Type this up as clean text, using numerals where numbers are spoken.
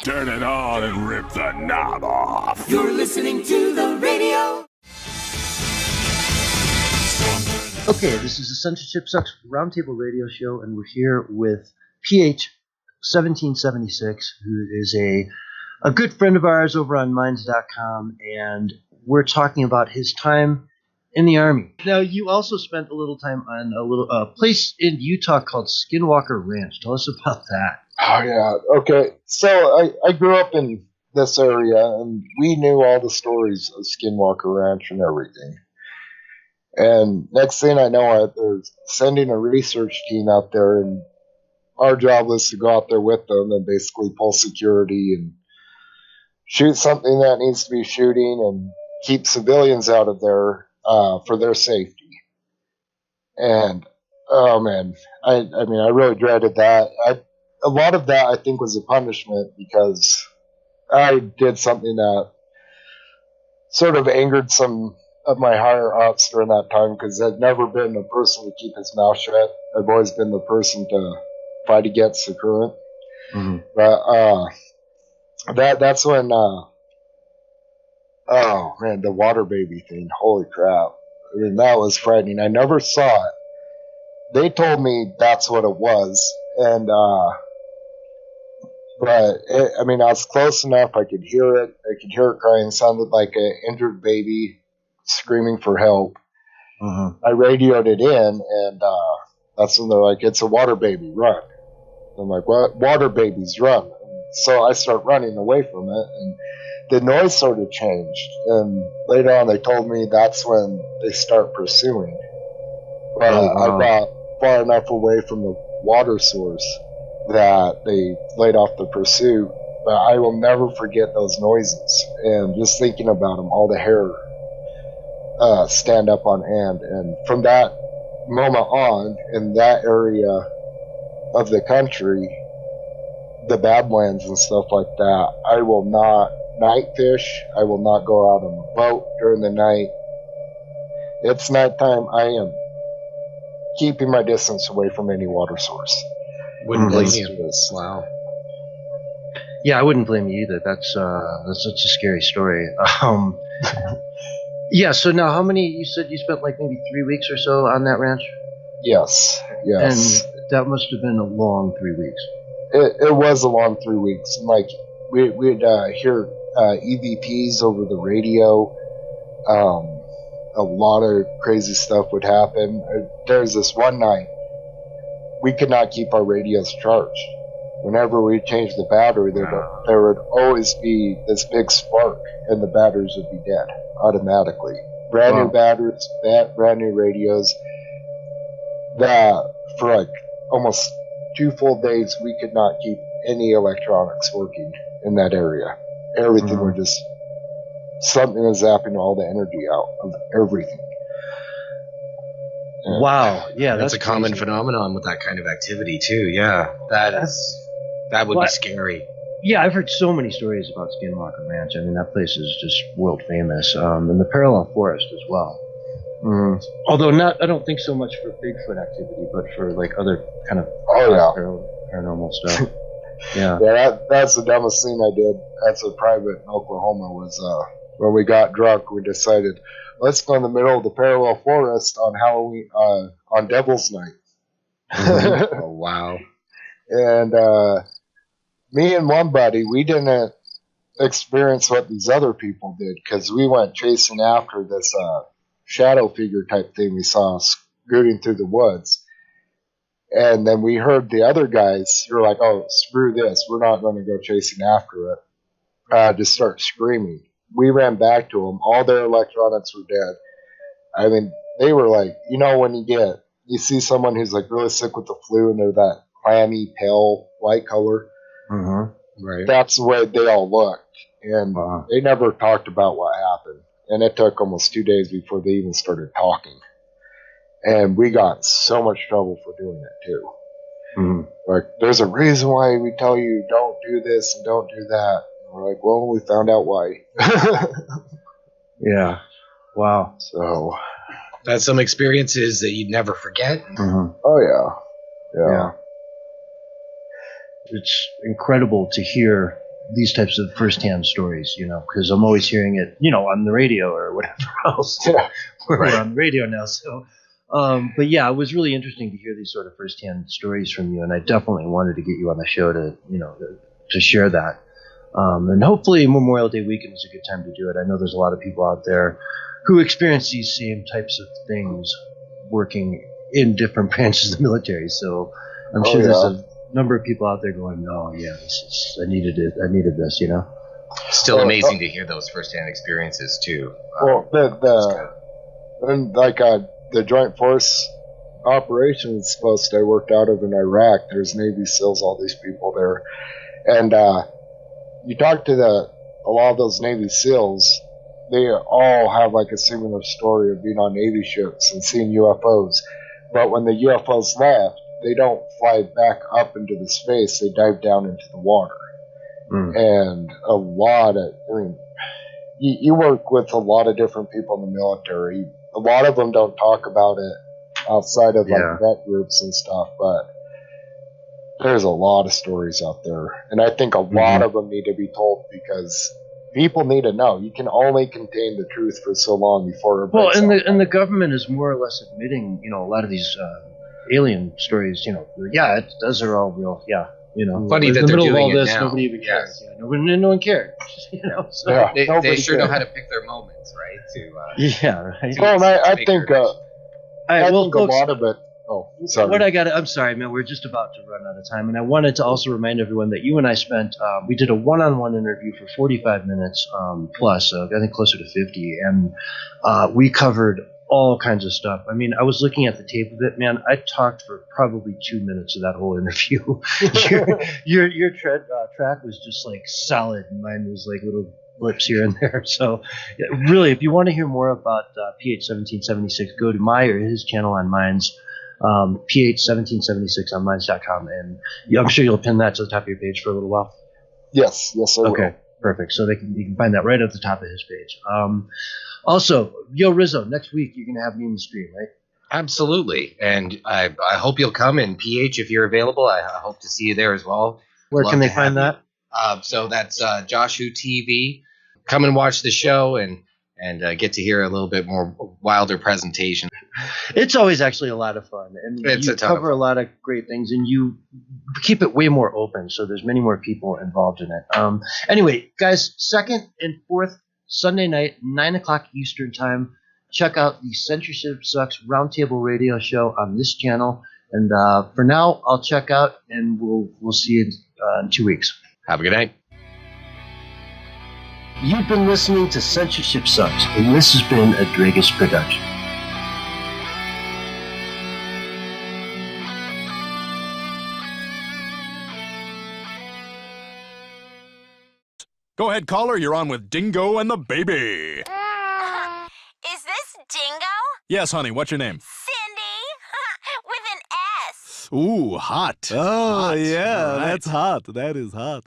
Turn it on and rip the knob off. You're listening to the radio. Okay, this is the Censorship Sucks Roundtable Radio Show, and we're here with PH1776, who is a good friend of ours over on Minds.com, and we're talking about his time in the Army. Now, you also spent a little time on a place in Utah called Skinwalker Ranch. Tell us about that. Oh, yeah. Okay. So I grew up in this area, and we knew all the stories of Skinwalker Ranch and everything. And next thing I know, they're sending a research team out there, and our job was to go out there with them and basically pull security and shoot something that needs to be shooting and keep civilians out of there for their safety. And, oh, man, I mean, I really dreaded that. A lot of that, I think, was a punishment because I did something that sort of angered some of my higher ups during that time, because I've never been a person to keep his mouth shut. I've always been the person to fight against the current. Mm-hmm. But that's when, oh man, the water baby thing, holy crap. I mean, that was frightening. I never saw it. They told me that's what it was, and but I mean, I was close enough. I could hear it. I could hear it crying. It sounded like an injured baby screaming for help. Mm-hmm. I radioed it in, and that's when they're like, "It's a water baby, run." I'm like, "What? Water babies, run!" And so I start running away from it, and the noise sort of changed. And later on, they told me that's when they start pursuing. But I got far enough away from the water source that they laid off the pursuit. But I will never forget those noises, and just thinking about them, all the hair stand up on end. And from that moment on, in that area of the country, the Badlands and stuff like that, I will not night fish. I will not go out on a boat during the night. It's nighttime. I am keeping my distance away from any water source. Wouldn't blame you. Wow. Yeah, I wouldn't blame you either. That's such a scary story. Yeah, so now how many, you said you spent like maybe 3 weeks or so on that ranch? Yes. And that must have been a long 3 weeks. It was a long 3 weeks. And like, we'd hear EVPs over the radio. A lot of crazy stuff would happen. There's this one night, we could not keep our radios charged. Whenever we changed the battery, there would always be this big spark, and the batteries would be dead automatically. Brand new batteries, brand new radios. That for like almost 2 full days, we could not keep any electronics working in that area. Everything were just, something was zapping all the energy out of everything. And wow, yeah, that's a common phenomenon with that kind of activity too. Yeah, that would be scary. Yeah, I've heard so many stories about Skinwalker Ranch. I mean, that place is just world famous, and the parallel forest as well. Mm. Although I don't think so much for Bigfoot activity, but for like other kind of paranormal stuff. Yeah, that's the dumbest thing I did as a private in Oklahoma was when we got drunk, we decided, let's go in the middle of the parallel forest on Halloween, on Devil's Night. Oh, wow. And me and one buddy, we didn't experience what these other people did, because we went chasing after this shadow figure type thing we saw scooting through the woods. And then we heard the other guys, you're like, oh, screw this. We're not going to go chasing after it. Just start screaming. We ran back to them. All their electronics were dead. I mean, they were like, you know, when you see someone who's like really sick with the flu and they're that clammy, pale, white color. Mm-hmm. Right. That's the way they all looked. And they never talked about what happened. And it took almost 2 days before they even started talking. And we got in so much trouble for doing it too. Mm-hmm. Like, there's a reason why we tell you don't do this and don't do that. And we're like, well, we found out why. Yeah. Wow. So that's some experiences that you'd never forget. Mm-hmm. Oh yeah. It's incredible to hear these types of firsthand stories, because I'm always hearing it, on the radio or whatever else. We're on the radio now, so. But yeah, it was really interesting to hear these sort of firsthand stories from you, and I definitely wanted to get you on the show to share that. And hopefully Memorial Day weekend is a good time to do it. I know there's a lot of people out there who experience these same types of things working in different branches of the military. So I'm sure there's a number of people out there going, "Oh yeah, I needed it. I needed this." Still amazing to hear those firsthand experiences too. The Joint Force operations post I worked out of in Iraq. There's Navy SEALs, all these people there, and you talk to a lot of those Navy SEALs. They all have like a similar story of being on Navy ships and seeing UFOs. But when the UFOs left, they don't fly back up into the space. They dive down into the water. And a lot of, you work with a lot of different people in the military. A lot of them don't talk about it outside of like vet groups and stuff, but there's a lot of stories out there. And I think a lot of them need to be told because people need to know. You can only contain the truth for so long before it breaks out. And the government is more or less admitting, a lot of these alien stories, those are all real, Funny that they're doing all this, now. Nobody even cares. No one cared. So they sure know how to pick their moments, right? Right. Well, I think a lot of it. Oh, sorry. I'm sorry, man. We're just about to run out of time, and I wanted to also remind everyone that you and I spent. We did a one-on-one interview for 45 minutes plus. I think closer to 50, and we covered all kinds of stuff. I mean, I was looking at the tape of it, man. I talked for probably 2 minutes of that whole interview. your track was just like solid, and mine was like little blips here and there. So, really, if you want to hear more about PH1776, go to my or his channel on Minds. PH1776 on Minds.com, and I'm sure you'll pin that to the top of your page for a little while. Yes, I will. Okay, perfect. So you can find that right at the top of his page. Also, Yo Rizzo, next week you're gonna have me in the stream, right? Absolutely, and I hope you'll come. And PH, if you're available, I hope to see you there as well. Where can they find that? So that's Joshu TV. Come and watch the show and get to hear a little bit more wilder presentation. It's always actually a lot of fun, and you cover a lot of great things, and you keep it way more open, so there's many more people involved in it. Anyway, guys, 2nd and 4th Sunday night, 9 o'clock Eastern time. Check out the Censorship Sucks Roundtable Radio Show on this channel, and for now, I'll check out, and we'll see you in 2 weeks. Have a good night. You've been listening to Censorship Sucks, and this has been a Dreagus production. Go ahead, caller. You're on with Dingo and the Baby. Is this Dingo? Yes, honey. What's your name? Cindy? With an S. Ooh, hot. Oh, Hot. yeah, All right. that's hot. That is hot.